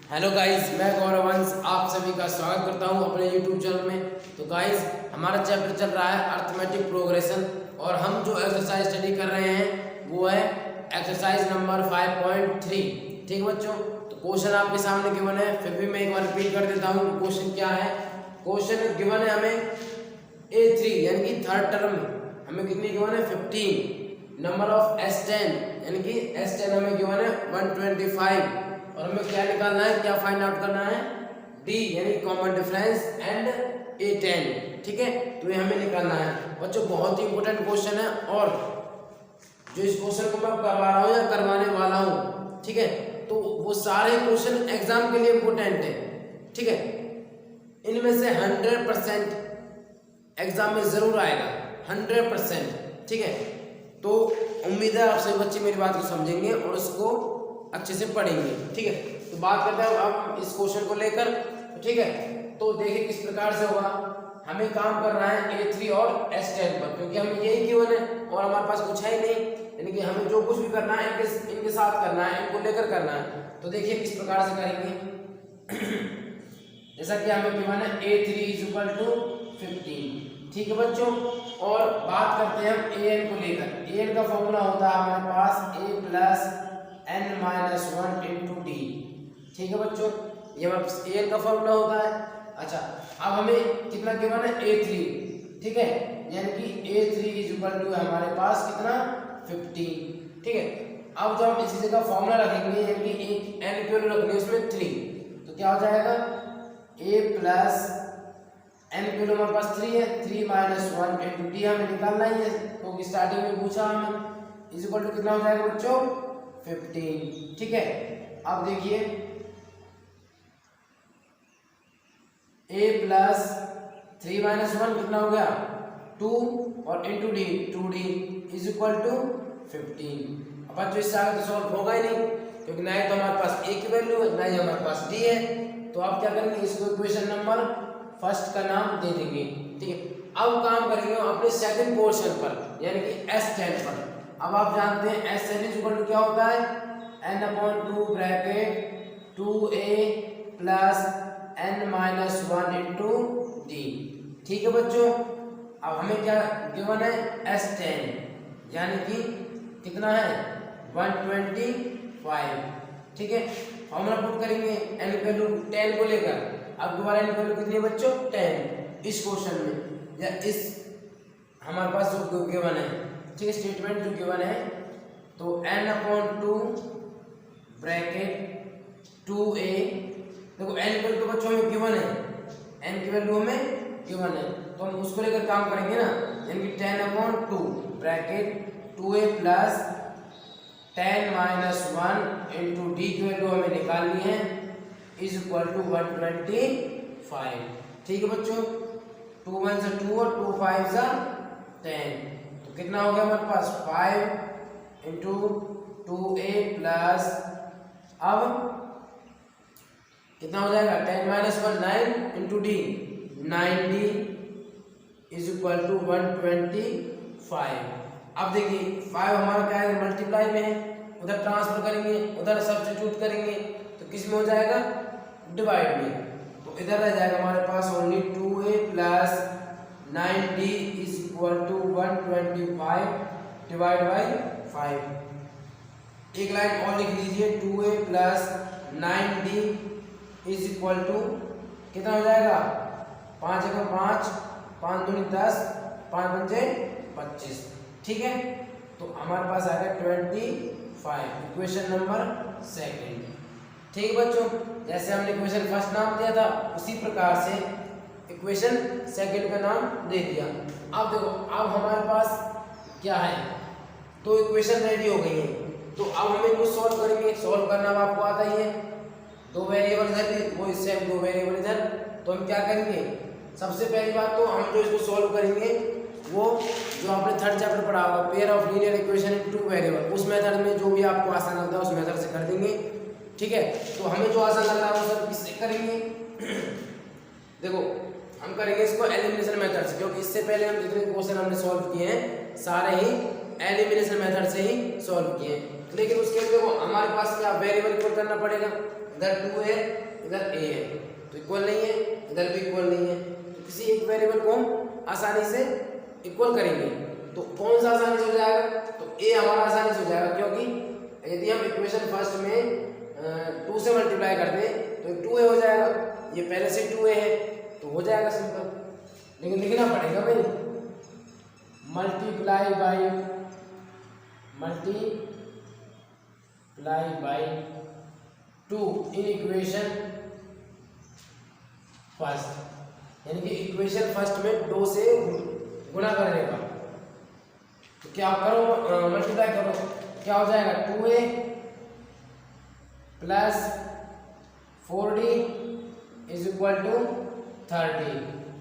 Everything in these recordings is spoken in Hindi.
हेलो गाइस, मैं गौरव वंश आप सभी का स्वागत करता हूं अपने यूट्यूब चैनल में। तो गाइस, हमारा चैप्टर चल रहा है अर्थमेटिक प्रोग्रेशन और हम जो एक्सरसाइज स्टडी कर रहे हैं वो है एक्सरसाइज नंबर 5.3। ठीक है बच्चों, तो क्वेश्चन आपके सामने गिवन है, फिर भी मैं एक बार रिपीट कर देता हूँ। क्वेश्चन क्या है? क्वेश्चन गिवन है हमें A3 यानी कि थर्ड टर्म हमें कितनी गिवन है 15। नंबर ऑफ S10 यानी कि S10 हमें गिवन है 125 और हमें क्या निकालना है, क्या फाइंड आउट करना है? D यानी कॉमन डिफरेंस एंड A10। ठीक है, तो ये हमें निकालना है बच्चों। बहुत ही इंपॉर्टेंट क्वेश्चन है और जो इस क्वेश्चन को मैं करवा रहा हूँ या करवाने वाला हूँ, ठीक है, तो वो सारे क्वेश्चन एग्जाम के लिए इंपॉर्टेंट है। ठीक है, इनमें से 100% एग्जाम में जरूर आएगा, 100%। ठीक है, तो उम्मीद है आप सभी बच्चे मेरी बात को समझेंगे और उसको अच्छे से पढ़ेंगे। ठीक है, तो बात करते हैं अब इस क्वेश्चन को लेकर। ठीक है, तो देखिए किस प्रकार से होगा। हमें काम करना है A3 और S10 पर, क्योंकि हमें यही गिवन है और हमारे पास कुछ है ही नहीं, यानी कि हमें जो कुछ भी करना है इनके साथ करना है, इनको लेकर करना है। तो देखिए किस प्रकार से करेंगे। जैसा कि हमें गिवन है A3 = 15। ठीक है बच्चों, और बात करते हैं हम an को लेकर। an का फॉर्मूला होता है हमारे पास a + n-1 × d। ठीक है बच्चों, ये हमारे an का फॉर्मूला होता है। अच्छा, अब हमें कितना गिवन है A3। ठीक है, यानी कि A3 = हमारे पास कितना 15। ठीक है, अब जब हम इसी जगह फॉर्मूला रखेंगे यानी कि एक n की वैल्यू रखनी है उसमें 3, तो क्या हो जाएगा a + n की वैल्यू हमारे पास 3 है, 3 - 1 × d हमें निकालना ही है क्योंकि स्टार्टिंग में पूछा हमें। इक्वल टू कितना हो जाएगा बच्चों 15। ठीक है, अब देखिए a + 3 - 1 कितना हो गया 2 और × d 2d = 15। अब बच्चों इससे आगे तो सॉल्व होगा ही नहीं, क्योंकि ना ही तो हमारे पास a की वैल्यू है ना ही हमारे पास d है। तो आप क्या करेंगे, इसको इक्वेशन नंबर फर्स्ट का नाम दे देंगे। ठीक है, अब काम करेंगे अपने सेकंड पोर्शन पर यानी कि S10 पर। अब आप जानते हैं S10 = क्या होता है, n/2 bracket 2a + n-1 × d। ठीक है बच्चों, अब हमें क्या गिवन है S10 यानी कि कितना है 125। ठीक है, फॉर्मूला पुट करेंगे n की वैल्यू 10 को लेकर। अब दोबारा n की वैल्यू कितनी है बच्चों 10 इस क्वेश्चन में या इस हमारे पास जो गिवन है। ठीक है, स्टेटमेंट जो गिवन है, तो n/2 ब्रैकेट 2a। देखो n की वैल्यू तो बच्चों हमें गिवन है, n की वैल्यू हमें गिवन है तो हम उसको लेकर काम करेंगे ना, यानी कि 10/2 ब्रैकेट 2a + 10 - 1 × d की वैल्यू हमें निकालनी है = 125। ठीक है बच्चों, 2 × 1 = 2 और 2 × 5 = 10, तो कितना हो गया हमारे पास 5 × 2a प्लस, अब कितना हो जाएगा 10 - 1 9 × d 9d = 125। अब देखिए 5 हमारा क्या है मल्टीप्लाई में है, उधर ट्रांसफर करेंगे, उधर सब्स्टिट्यूट करेंगे तो किस में हो जाएगा डिवाइड में। तो इधर रह जाएगा हमारे पास ओनली 2a + 9d = 125 / 5। एक लाइन और लिख लीजिए 2a + 9d = कितना हो जाएगा 5 × 5 5 × 2 = 10 5 × 5 = 25। ठीक है, तो हमारे पास आ गया 25 इक्वेशन नंबर सेकंड। ठीक है बच्चों, जैसे हमने इक्वेशन फर्स्ट नाम दिया था उसी प्रकार से इक्वेशन सेकंड का नाम दे दिया। अब देखो, अब हमारे पास क्या है, तो इक्वेशन रेडी हो गई है, तो अब हम इनको सॉल्व करेंगे। सॉल्व करना अब आपको आता ही है, दो वेरिएबल इधर वो इससे दो वेरिएबल इधर, तो हम क्या करेंगे, सबसे पहली बात तो हम जो इसको सॉल्व करेंगे वो जो आपने थर्ड चैप्टर पढ़ा होगा pair of linear equation in 2 variable, उस मेथड में जो भी आपको आसान लगता है उस मेथड से कर देंगे। ठीक है, तो हमें जो आसान लग रहा है वो सब किससे करेंगे। देखो हम करेंगे इसको एलिमिनेशन मेथड से, क्योंकि इससे पहले हम जितने क्वेश्चन हमने सॉल्व किए हैं सारे ही एलिमिनेशन मेथड से ही सॉल्व किए हैं। लेकिन उसके लिए देखो हमारे पास क्या वेरिएबल इक्वल करना पड़ेगा, इधर 2 है इधर a है तो इक्वल नहीं है, इधर भी इक्वल नहीं है, तो किसी एक वेरिएबल को हम आसानी से इक्वल करेंगे। तो कौन सा आसानी से हो जाएगा, तो a हमारा आसानी से हो जाएगा, क्योंकि यदि हम इक्वेशन फर्स्ट में 2 से मल्टीप्लाई करते हैं तो 2a हो जाएगा, ये पहले से 2a है तो हो जाएगा सिंपल। लेकिन लिखना पड़ेगा भाई multiply by 2 in equation first, यानी कि इक्वेशन फर्स्ट में 2 से गुणा करने का। तो क्या करो, मल्टीप्लाई करो, क्या हो जाएगा 2a plus 4d is equal to 30।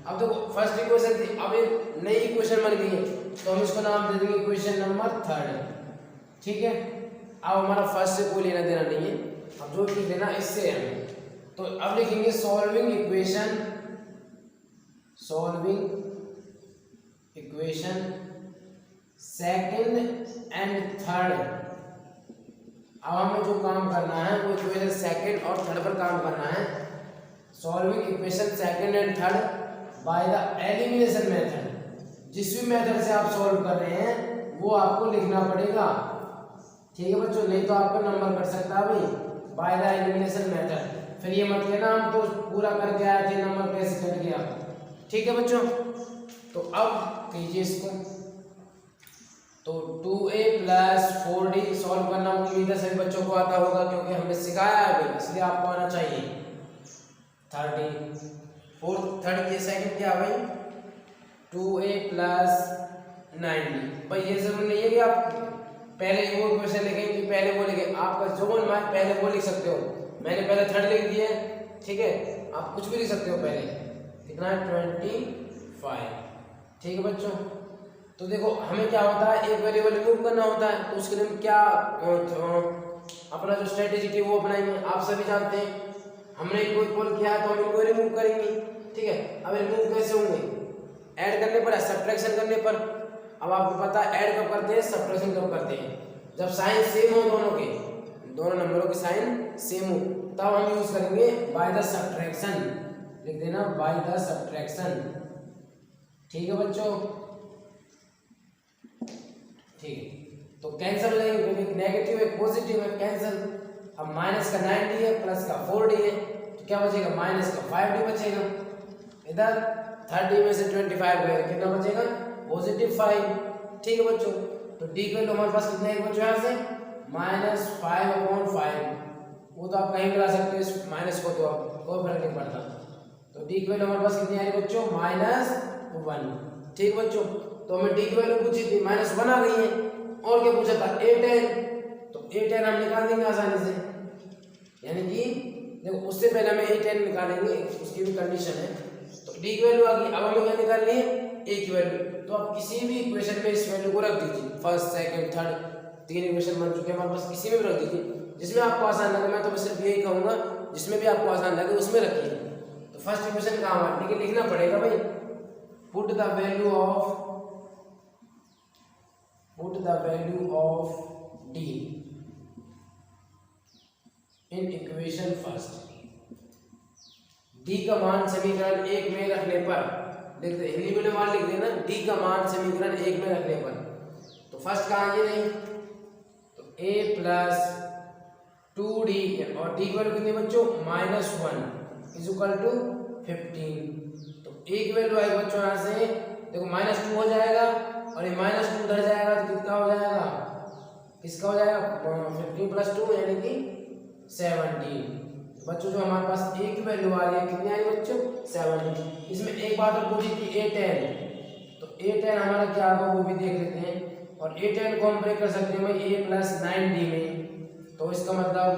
अब देखो फर्स्ट इक्वेशन थी, अब एक नई इक्वेशन बन गई है तो हम इसको नाम दे देंगे इक्वेशन नंबर 3, ठीक है। अब हमारा फर्स्ट से कोई लेना देना नहीं है, अब जो लिख देना इससे है हमें। तो अब लिखेंगे solving equation second and third. अब हमें जो काम करना है वो इक्वेशन सेकंड और थर्ड पर काम करना है। Solving equation second and third by the elimination method. जिस भी मेथड से आप सॉल्व कर रहे हैं वो आपको लिखना पड़ेगा, ठीक है बच्चों, नहीं तो आपको नंबर कट सकता है भाई बाय द एलिमिनेशन मेथड। फिर ये मत कहना हम तो पूरा करके आए थे नंबर कैसे कट गया, ठीक है बच्चों। तो अब कीजिए इसको, तो 2a प्लस 4d सॉल्व करना उम्मीद है सभी बच्चों को आता होगा क्योंकि हमने सिखाया है भाई, इसलिए आपको आना चाहिए। 30 फोर्थ थर्ड के सेकंड क्या भाई 2a प्लस 9d। भाई ये जरूरी नहीं है कि आप पहले वो क्वेश्चन लिखें कि पहले वो लिखें, आपका जो मन माने पहले वो लिख सकते हो। मैंने पहले थर्ड लिख दिया है, ठीक है, आप कुछ भी लिख सकते हो पहले। कितना है 25, ठीक है बच्चों। तो देखो हमें क्या होता है एक वेरिएबल रिमूव करना होता है, तो उसके लिए क्या अपना जो स्ट्रेटेजी थी वो अपनाएंगे। आप सभी जानते हैं हमने इनको इक्वल किया है तो हम इनको रिमूव करेंगे, ठीक है। अब रिमूव कैसे होंगे, ऐड करने पर, सब्ट्रैक्शन करने पर। अब आपको पता है ऐड कब करते हैं, सब्ट्रैक्शन कब करते हैं, जब साइन सेम हो दोनों के, दोनों नंबरों की साइन सेम हो तब हम यूज करेंगे बाय द सब्ट्रैक्शन। लिख देना बाय द सब्ट्रैक्शन, ठीक है बच्चों, ठीक है। तो कैंसिल हो जाएंगे, एक नेगेटिव एक पॉजिटिव है, कैंसिल। अब माइनस का 9d है प्लस का 4d है तो क्या बचेगा माइनस का 5d बचेगा। इधर 30 में से 25 गए कितना बचेगा +5, ठीक है बच्चों। तो d की वैल्यू हमारे पास कितना है बच्चों यहाँ से -5/5। वो तो आप कहीं मिला सकते हो इस माइनस को, तो कोई फर्क नहीं पड़ता। तो d की वैल्यू हमारे पास कितनी आ रही है बच्चों -1, ठीक बच्चों। तो हमें d की वैल्यू पूछी थी -1 आ गई है, और क्या पूछा था a10, तो a10 हम निकाल देंगे आसानी से, यानी कि देखो उससे पहले हमें a10 निकालेंगे, उसकी भी कंडीशन है। तो d की वैल्यू आ गई, अब हमें क्या निकालनी है a की वैल्यू। तो आप किसी भी इक्वेशन में इस वैल्यू को रख दीजिए, फर्स्ट सेकंड थर्ड 3 इक्वेशन बन चुके हैं हमारे पास, किसी में भी रख दीजिए जिसमें आपको आसान लगे। मैं तो सिर्फ यही कहूँगा जिसमें भी आपको आसान लगे उसमें रखिए। तो फर्स्ट इक्वेशन कहाँ है, लेकिन लिखना पड़ेगा भाई put the value of d in equation first. d का मान समीकरण 1 में रखने पर, लिख दे हिंदी में मान लिख देना, d का मान समीकरण 1 में रखने पर। तो फर्स्ट कहाँ ये नहीं, तो a प्लस 2d और d की वैल्यू कितनी बच्चों -1 इज इक्वल टू 15। तो a की वैल्यू आएगी बच्चों यहाँ से देखो -2 हो जाएगा, और ये -2 उधर जाएगा तो कितना हो जाएगा, किसका हो जाएगा 15 + 2 यानी कि 17। बच्चों जो हमारे पास a की वैल्यू आ रही है कितनी आ रही है बच्चों 17। इसमें एक बात और पूछी थी a10, तो a10 हमारा क्या होगा वो भी देख लेते हैं। और a10 को हम ब्रेक कर सकते हैं a प्लस 9d में, तो इसका मतलब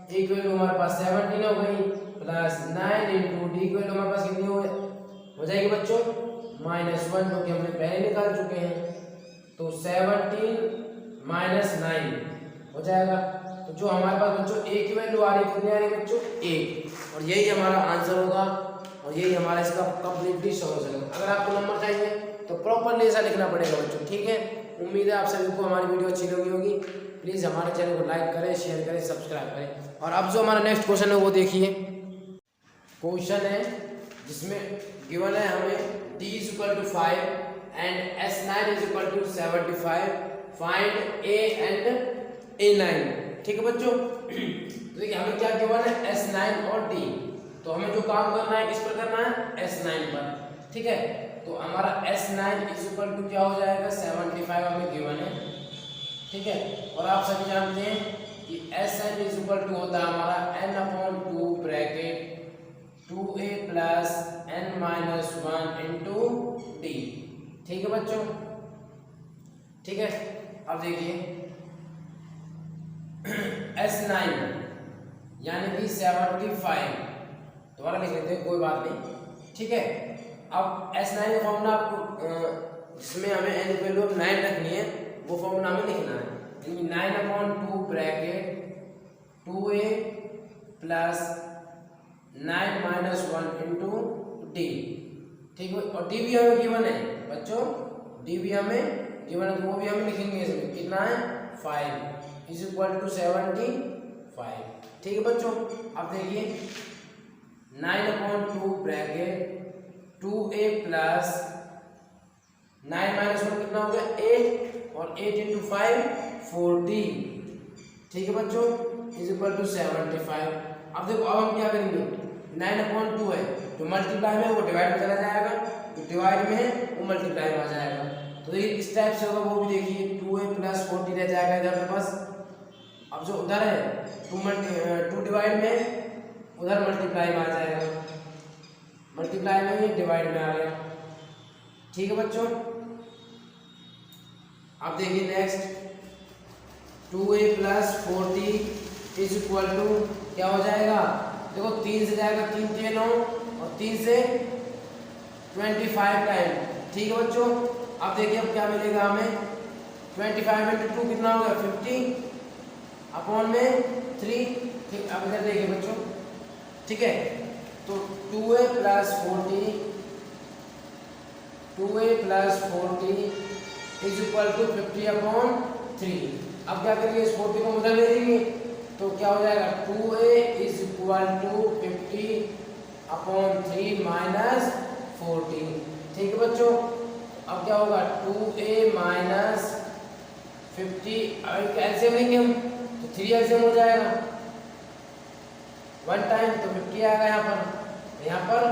a की वैल्यू हमारे पास 17 हो गई प्लस 9 इंटू d की वैल्यू हमारे पास कितनी हो जाएगी बच्चों -1, जो कि हमने पहले निकाल चुके हैं। तो 17 - 9 हो जाएगा। तो जो हमारे पास बच्चों a की वैल्यू आ रही है कितनी आ रही है बच्चों 1, और यही हमारा आंसर होगा, और यही हमारा इसका कंप्लीटली सॉल्यूशन होगा। अगर आपको नंबर चाहिए तो प्रॉपरली ऐसा लिखना पड़ेगा बच्चों, ठीक है। उम्मीद है आप सभी को हमारी वीडियो अच्छी लगी होगी। प्लीज़ हमारे चैनल को लाइक करें, शेयर करें, सब्सक्राइब करें। और अब जो हमारा नेक्स्ट क्वेश्चन है वो देखिए। क्वेश्चन है जिसमें गिवन है हमें d = 5 and S9 = 75, find a and A9। ठीक है बच्चों, तो देखिए हमें क्या गिवन है, S9 और D। तो हमें जो काम करना है किस पर करना है, S9 पर। ठीक है, तो हमारा S9 = क्या हो जाएगा, 75 हमें गिवन है। ठीक है, और आप सभी जानते हैं कि Sn = होता है हमारा n/2 bracket 2a + n-1 × d। ठीक है बच्चों, ठीक है। अब देखिए S9 यानी कि 75 दोबारा लिख लेते हैं, कोई बात नहीं। ठीक है, अब S9 का फॉर्मूला आपको जिसमें हमें n की वैल्यू 9 रखनी है वो फॉर्मूला हमें लिखना है, यानी 9/2 ब्रैकेट 2a + 9-1 × d। ठीक है, और d भी हमें गिवन है बच्चों, d भी हमें गिवन है, तो वो भी हम लिखेंगे इसमें कितना है, 5 = 75। ठीक है बच्चों, अब देखिए 9/2 ब्रैकेट 2a + 9-1 कितना हो गया, 8, और 8 × 5 40। ठीक है बच्चों, = 75। अब देखो, अब हम क्या करेंगे, 9/2 है जो मल्टीप्लाई में वो डिवाइड में चला जाएगा, तो डिवाइड में है वो मल्टीप्लाई में आ जाएगा। तो ये इस टाइप से होगा, वो भी देखिए 2a + 40 रह जाएगा इधर के पास। अब जो उधर है 2 डिवाइड में उधर मल्टीप्लाई में आ जाएगा, मल्टीप्लाई में ये डिवाइड में आ गया। ठीक है बच्चों, अब देखिए नेक्स्ट 2a + 40 = क्या हो जाएगा, देखो 3 से जाएगा, 3 × 9 और 3 से 25 टाइम। ठीक है बच्चों, अब देखिए अब क्या मिलेगा हमें, 25 × 2 कितना होगा, 50/3। ठीक, अब इधर देखिए बच्चों, ठीक है, तो 2a + 40 = 50/3। अब क्या करेंगे, इस 40 को उधर ले लेंगे, तो क्या हो जाएगा, 2a = 50/3 - 40। ठीक है बच्चों, अब क्या होगा, 2a - 50, कैल्सियम लेंगे हम तो 3 एल्सियम हो जाएगा, 1 टाइम तो 50 आएगा, यहाँ पर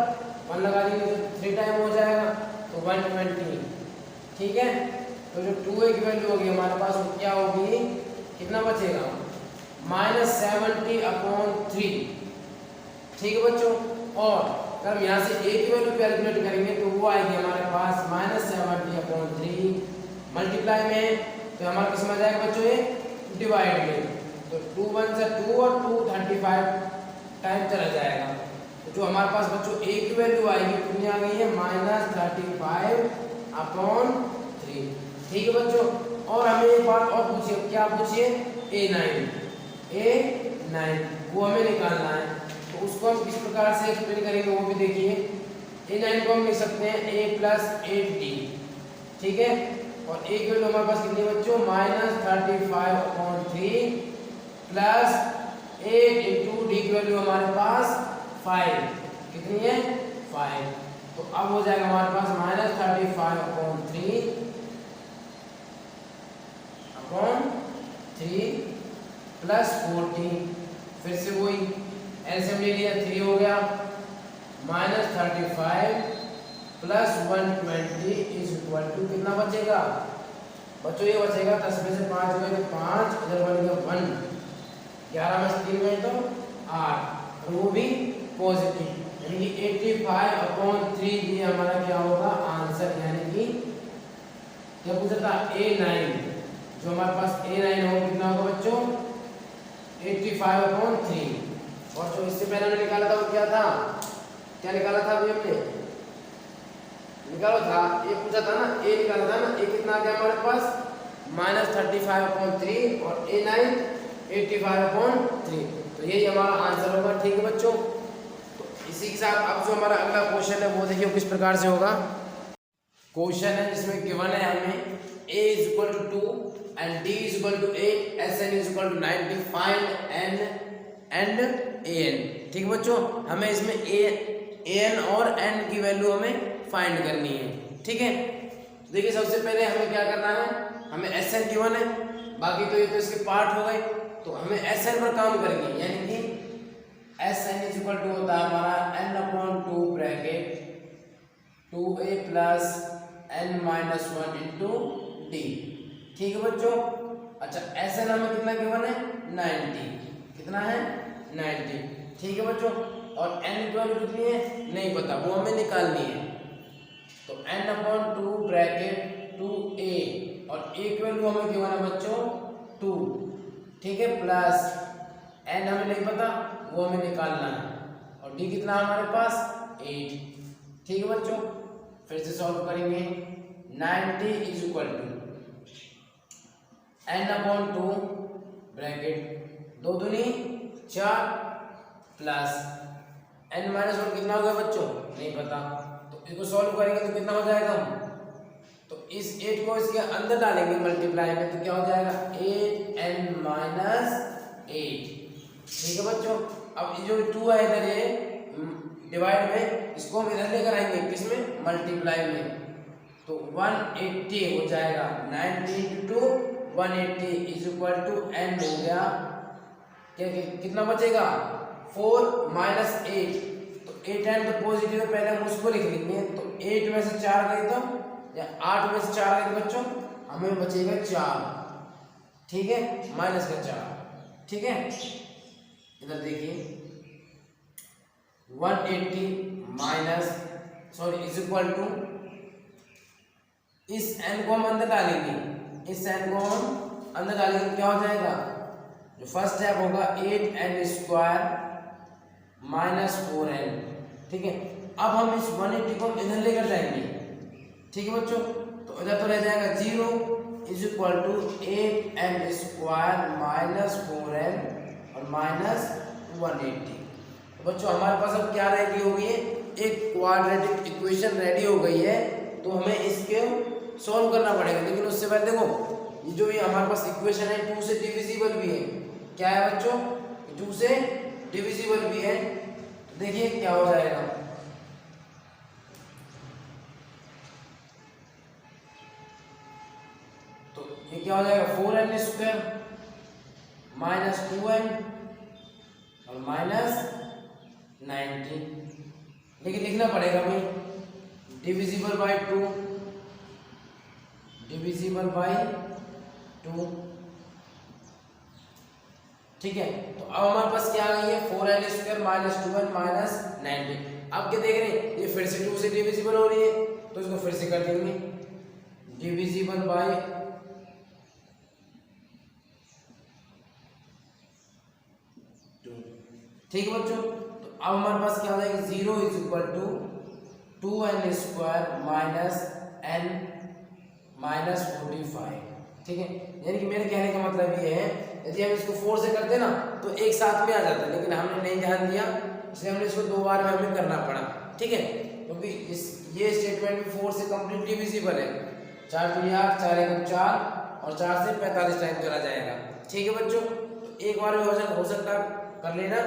1 लगा देंगे तो 3 टाइम हो जाएगा, तो 120। ठीक है, तो जो 2a की वैल्यू होगी हमारे पास वो क्या होगी, कितना बचेगा, -70/3। ठीक है बच्चों, और अगर हम यहाँ से a की वैल्यू कैलकुलेट करेंगे तो वो आएगी हमारे पास -70/3, मल्टीप्लाई में तो हमारे किस में आ जाएगा बच्चों, ये डिवाइड में, तो 2 × 1 = 2 और 2 35 टाइम चला जाएगा। तो जो हमारे पास बच्चों a की वैल्यू आएगी कितनी आ गई है, -35/3। ठीक है बच्चों, और हमें एक बात और पूछिए, क्या पूछिए, A9 वो हमें निकालना है, तो उसको हम किस प्रकार से एक्सप्लेन करेंगे वो भी देखिए। A9 को हम लिख सकते हैं a + 8d। ठीक है, और a की वैल्यू हमारे पास कितनी है बच्चों, -35/3 + 8 × d की वैल्यू हमारे पास 5, कितनी है, 5। तो अब हो जाएगा हमारे पास -35/3 + 40, फिर से वही एलसीएम ले लिया, 3 हो गया, -35 + 120 = कितना बचेगा बच्चों, ये बचेगा 10 में से 5 गए तो 5, इधर बन गया 1, 11 में से 3 गए तो 8, और वो भी पॉजिटिव, यानी कि 85/3 ये हमारा क्या होगा आंसर, यानी कि क्या पूछा था, A9, जो हमारे पास A9 होगा कितना होगा बच्चों, 85/3। और जो इससे पहले हमने निकाला था वो क्या था, क्या निकाला था अभी हमने निकाला था, ये पूछा था ना, A निकाला था ना, A कितना आ गया हमारे पास -35/3 और A9 85/3, तो यही हमारा आंसर होगा। ठीक है बच्चों, तो इसी के साथ अब जो हमारा अगला क्वेश्चन है वो देखिए किस प्रकार से होगा। क्वेश्चन है जिसमें गिवन है हमें a is equal to 2 and d is equal to 8, Sn is equal to 90, find n and an। ठीक है बच्चों, हमें इसमें an और n की वैल्यू हमें फाइंड करनी है। ठीक है, देखिए सबसे पहले हमें क्या करना है, हमें Sn गिवन है, बाकी तो ये तो इसके पार्ट हो गए, तो हमें Sn पर काम करेंगे, यानी कि Sn इज इक्वल टू होता है हमारा n/2 bracket 2a plus n-1 into d। ठीक है बच्चों, अच्छा Sn हमें कितना गिवन है 90, कितना है 90। ठीक है बच्चों, और n की वैल्यू कितनी है नहीं पता, वो हमें निकालनी है। तो n/2 ब्रैकेट 2a और a की वैल्यू हमें गिवन है बच्चों 2, ठीक है, प्लस n हमें नहीं पता, वो हमें निकालना है, और d कितना हमारे पास 8। ठीक है बच्चों, फिर से सॉल्व करेंगे। 90 is equal to n/2 bracket 2 दूनी 4 प्लस n-1 कितना हो गया बच्चों नहीं पता, तो इसको सॉल्व करेंगे तो कितना हो जाएगा, तो इस 8 को इसके अंदर डालेंगे मल्टीप्लाई में, तो क्या हो जाएगा 8n-8। ठीक है बच्चों, अब ये जो 2 है इधर ये डिवाइड में, इसको हम इधर लेकर आएंगे किसमें मल्टीप्लाई में, तो 180 हो जाएगा। 90 × 2 180 इज इक्वल टू n हो गया, क्या कितना बचेगा 4 - 8, तो 8n तो पॉजिटिव है, पहले हम उसको लिख लेंगे, तो 8 में से 4 गए तो या 8 में से 4 गए बच्चों हमें बचेगा 4। ठीक है, माइनस का 4। ठीक है, इधर देखिए 180 इज इक्वल टू, इस n को हम अंदर डालेंगे, इस n को हम अंदर डालेंगे, क्या हो जाएगा, जो फर्स्ट स्टेप होगा 8n² - 4n। ठीक है, अब हम इस 180 को इधर लेकर जाएंगे। ठीक है बच्चों, तो इधर तो रह जाएगा 0 is equal to 8n² - 4n और -180। बच्चों हमारे पास अब क्या रेडी हो गई है, एक क्वाड्रेटिक इक्वेशन रेडी हो गई है, तो हमें इसके सॉल्व करना पड़ेगा। लेकिन उससे पहले देखो, ये जो ये हमारे पास इक्वेशन है 2 से डिविजिबल भी है, क्या है बच्चों 2 से डिविजिबल भी है, तो देखिए क्या हो जाएगा, तो ये क्या हो जाएगा 4n² - 2n और -90, लेकिन लिखना पड़ेगा हमें डिविजिबल बाय 2, डिविजिबल बाय 2। ठीक है, तो अब हमारे पास क्या आ गई है 4n² - 2n -90। अब क्या देख रहे हैं, ये फिर से 2 से डिविजिबल हो रही है, तो इसको फिर से कर देंगे डिविजिबल बाय 2। ठीक है बच्चों, तो अब हमारे पास क्या हो जाएगा 0 is equal to 2n² - n -45। ठीक है, यानी कि मेरे कहने का मतलब ये है, यदि हम इसको 4 से करते ना तो एक साथ में आ जाता, लेकिन हमने नहीं ध्यान दिया, इसलिए हमने इसको 2 बार में हमें करना पड़ा। ठीक है, क्योंकि ये स्टेटमेंट भी 4 से कंप्लीट डिविजिबल है, 4 × 8 4 × 4 और 4 से 45 टाइम करा जाएगा। ठीक है बच्चों, तो एक बार में हो सकता कर लेना,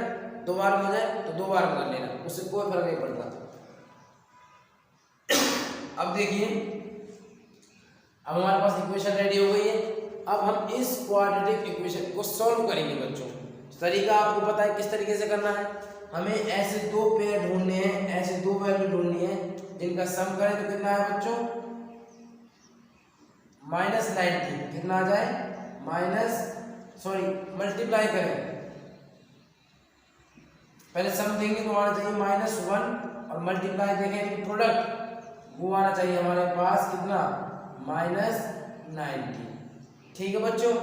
2 बार में हो जाए तो 2 बार में कर लेना, उससे कोई फर्क नहीं पड़ता। अब देखिए, अब हमारे पास इक्वेशन रेडी हो गई है, अब हम इस क्वाड्रेटिक इक्वेशन को सॉल्व करेंगे बच्चों। तरीका आपको पता है किस तरीके से करना है, हमें ऐसे 2 पेयर ढूंढने हैं, ऐसे 2 वैल्यू ढूंढनी है जिनका सम करें तो कितना है बच्चों -90, कितना आ जाए मल्टीप्लाई करें, पहले सम देंगे तो आना चाहिए -1 और मल्टीप्लाई देखें तो प्रोडक्ट वो आना चाहिए हमारे पास कितना -90। ठीक है बच्चों,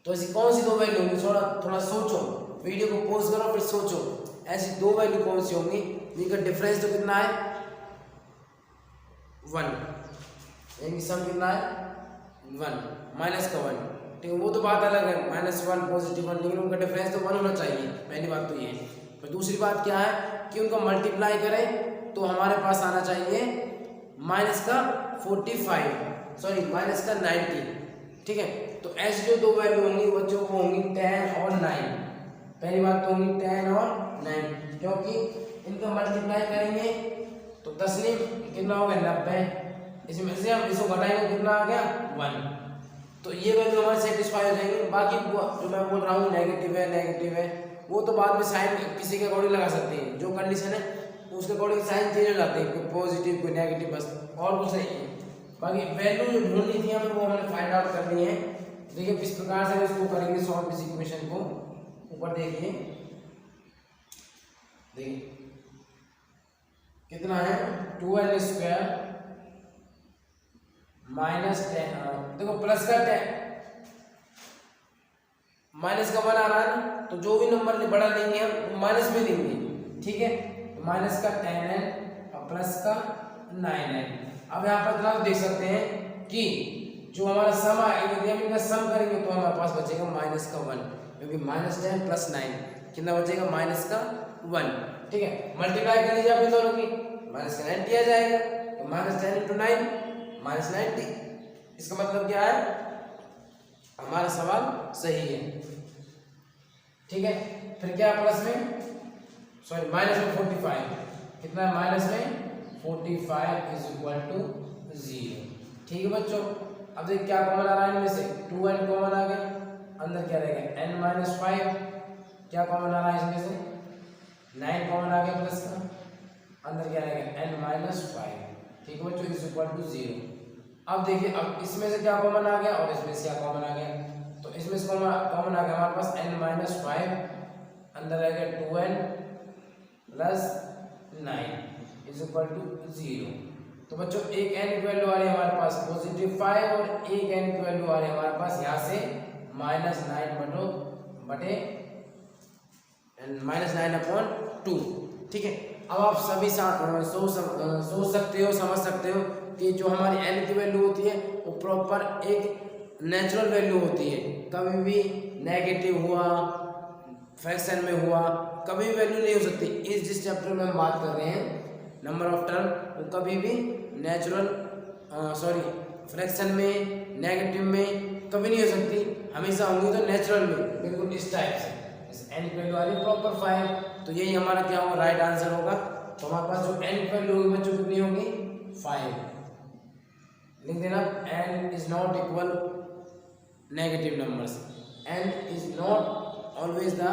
तो ऐसी कौन सी 2 वैल्यू होंगी, थोड़ा सोचो, वीडियो को पॉज करो फिर सोचो, ऐसी 2 वैल्यू कौन सी होंगी जिनका डिफरेंस तो कितना है 1, यानी सम कितना है 1 माइनस का 1। ठीक है, वो तो बात अलग है, -1 पॉजिटिव 1, लेकिन उनका डिफरेंस तो 1 होना चाहिए, पहली बात तो ये है। फिर दूसरी बात क्या है कि उनका मल्टीप्लाई करें तो हमारे पास आना चाहिए -45। सॉरी माइनस का 90, ठीक है। तो ऐसी जो दो वैल्यू होंगी बच्चों को होंगी 10 और 9। पहली बात तो होंगी 10 और 9, क्योंकि इनको मल्टीप्लाई करेंगे तो 10 ने कितना हो गया 90, इसमें से हम इसको घटाएंगे कितना आ गया 1। तो ये वैल्यू हमारे सेटिस्फाई हो जाएंगे। बाकी जो मैं बोल रहा हूँ नेगेटिव है वो तो बाद में साइन किसी के अकॉर्डिंग लगा सकते हैं, जो कंडीशन है उसके अकॉर्डिंग साइन चेंज हो जाते हैं, कोई पॉजिटिव कोई नेगेटिव, बस और कुछ नहीं है। बाकी वैल्यू जो ढूंढनी थी हमें वो हमने फाइंड आउट करनी है। देखिए किस प्रकार से इसको करेंगे सॉल्व इस इक्वेशन को। ऊपर देखिए कितना है 2n स्क्वायर माइनस 10, देखो प्लस का 10 माइनस का 1 आ रहा है ना, तो जो भी नंबर बड़ा लेंगे हम माइनस में लेंगे, ठीक है। तो माइनस का 10n और प्लस का 9n। अब यहाँ पर इतना देख सकते हैं कि जो हमारा सम यदि हम इनका सम करेंगे तो हमारे पास बचेगा माइनस का 1, क्योंकि माइनस 10 प्लस 9 कितना बचेगा माइनस का 1, ठीक है। मल्टीप्लाई कर लीजिए आप दोनों की, माइनस का 90 आ जाएगा, तो माइनस 10 इंटू 9 माइनस 90। इसका मतलब क्या है, हमारा सवाल सही है, ठीक है। फिर क्या प्लस में सॉरी माइनस में 45, कितना है माइनस में 45 इज इक्वल टू 0, ठीक है बच्चों। अब देखिए क्या कॉमन आ रहा है इनमें से 2n कॉमन आ गया, अंदर क्या रहेगा n माइनस 5, क्या कॉमन आ रहा है इसमें से 9 कॉमन आ गया प्लस का, अंदर क्या रहेगा n माइनस 5, ठीक है बच्चों, इज इक्वल टू 0। अब देखिए अब इसमें से क्या कॉमन आ गया और इसमें से क्या कॉमन आ गया, तो इसमें से कॉमन आ गया हमारे पास n माइनस 5, अंदर रहेगा 2n plus 9 is equal to 0। तो बच्चों एक n की वैल्यू आ रही है हमारे पास पॉजिटिव 5 और एक n की वैल्यू आ रही है हमारे पास यहाँ से माइनस 9 बटे माइनस 9/2, ठीक है। अब आप सभी सोच सकते हो, समझ सकते हो कि जो हमारी n की वैल्यू होती है वो प्रॉपर एक नेचुरल वैल्यू होती है, कभी भी नेगेटिव हुआ फ्रैक्शन में हुआ कभी भी वैल्यू नहीं हो सकती। इस जिस चैप्टर में हम बात कर रहे हैं नंबर ऑफ टर्म, वो कभी भी नेचुरल फ्रैक्शन में नेगेटिव में कभी नहीं हो सकती, हमेशा होंगी तो नेचुरल में, बिल्कुल इस टाइप से। इस n की वैल्यू आ रही प्रॉपर 5, तो यही हमारा क्या होगा राइट आंसर होगा। तो हमारे पास जो n की वैल्यू होगी बच्चों कितनी होगी 5, लिख देना n is not equal negative numbers, n is not always the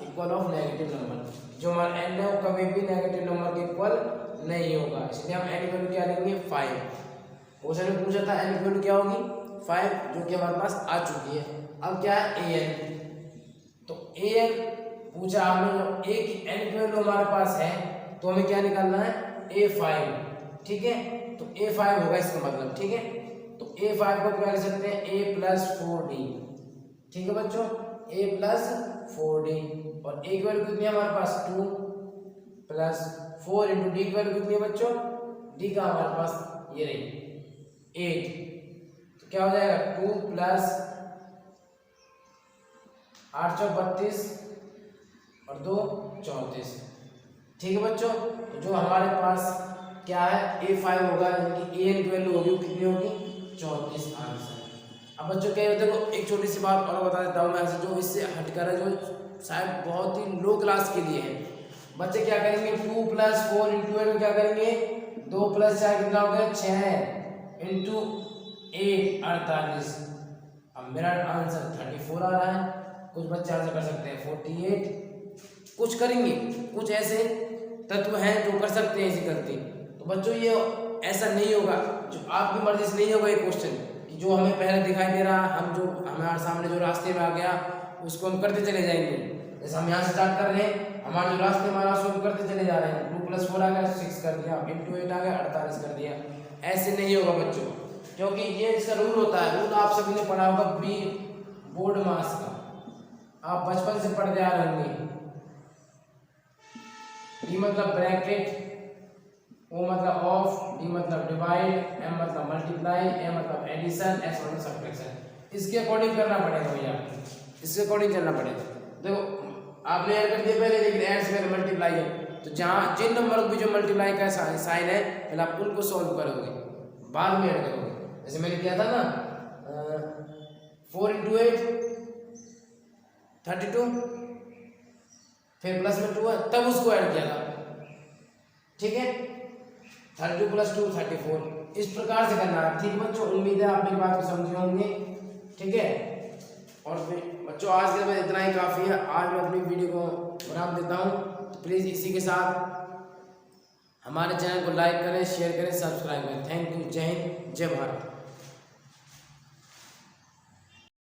equal of negative number. जो हमारा n है वो कभी भी नेगेटिव नंबर के इक्वल नहीं होगा, इसलिए हम n की वैल्यू क्या लेंगे 5। क्वेश्चन में पूछा था n की वैल्यू क्या होगी 5, जो कि हमारे पास आ चुकी है। अब क्या है an, तो an पूछा आपने, जब a की n की वैल्यू हमारे पास है तो हमें क्या निकालना है a5, ठीक है। तो a5 होगा इसका मतलब, ठीक है। तो a5 को क्या लिख सकते हैं a प्लस 4d, ठीक है बच्चों, a प्लस 4d। और a की वैल्यू कितनी है हमारे पास 2 प्लस 4 इंटू डी की वैल्यू कितनी है बच्चों, डी का हमारे पास ये रही 8, तो क्या हो जाएगा 2 प्लस 8 चौक 32 और 2 34, ठीक है बच्चों। तो जो हमारे पास क्या है a5 होगा, यानी कि an की वैल्यू होगी कितनी होगी 34 आंसर। अब बच्चों क्या देखो एक छोटी सी बात और बता देता हूँ मैं, ऐसे जो इससे हटकर है, जो शायद बहुत ही लो क्लास के लिए है। बच्चे क्या करेंगे 2 प्लस 4 इंटू 8 क्या करेंगे 2 प्लस 4 कितना हो गया 6 इंटू 8 48। अब मेरा आंसर 34 आ रहा है। कुछ बच्चे आंसर कर सकते हैं 48, कुछ करेंगे, कुछ ऐसे तत्व हैं जो कर सकते हैं ऐसी गलती। तो बच्चों ये ऐसा नहीं होगा, जो आपकी मर्जी से नहीं होगा ये क्वेश्चन कि जो हमें पहले दिखाई दे रहा हम जो हमारे सामने जो रास्ते में आ गया उसको हम करते चले जाएंगे। जैसे हम यहाँ से स्टार्ट कर रहे हैं, हमारे जो रास्ते में आ रहा है उसको हम करते चले जा रहे हैं। 2 प्लस 4 आ गया 6 कर दिया, इंटू 8 आ गया 48 कर दिया। ऐसे नहीं होगा बच्चों, क्योंकि ये इसका रूल होता है। रूल आप सभी ने पढ़ा होगा बी बोर्ड मास का, आप बचपन से पढ़ते आ रहे होंगे। बी मतलब ब्रैकेट, ओ मतलब ऑफ, डी मतलब डिवाइड, एम मतलब मल्टीप्लाई, ए मतलब एडिशन, एस मतलब सब्ट्रैक्शन। इसके अकॉर्डिंग करना पड़ेगा भैया, इसके अकॉर्डिंग चलना पड़ेगा। देखो आपने ऐड कर दिया पहले, लेकिन ऐड से पहले मल्टीप्लाई है, तो जहाँ जिन नंबर को भी जो मल्टीप्लाई का साइन है पहले आप उनको सॉल्व करोगे, बाद में ऐड करोगे। जैसे मैंने किया था ना 4 × 8 32, फिर प्लस में 2 है, तब उसको ऐड किया था। ठीक है, 32 + 2 34, इस प्रकार से करना है। ठीक बच्चों, उम्मीद है आप मेरी बात को समझे होंगे। ठीक है, और फिर बच्चों आज के लिए इतना ही काफ़ी है। आज मैं अपनी वीडियो को विराम देता हूँ। तो प्लीज़ इसी के साथ हमारे चैनल को लाइक करें, शेयर करें, सब्सक्राइब करें। Thank you. जय हिंद, जय भारत।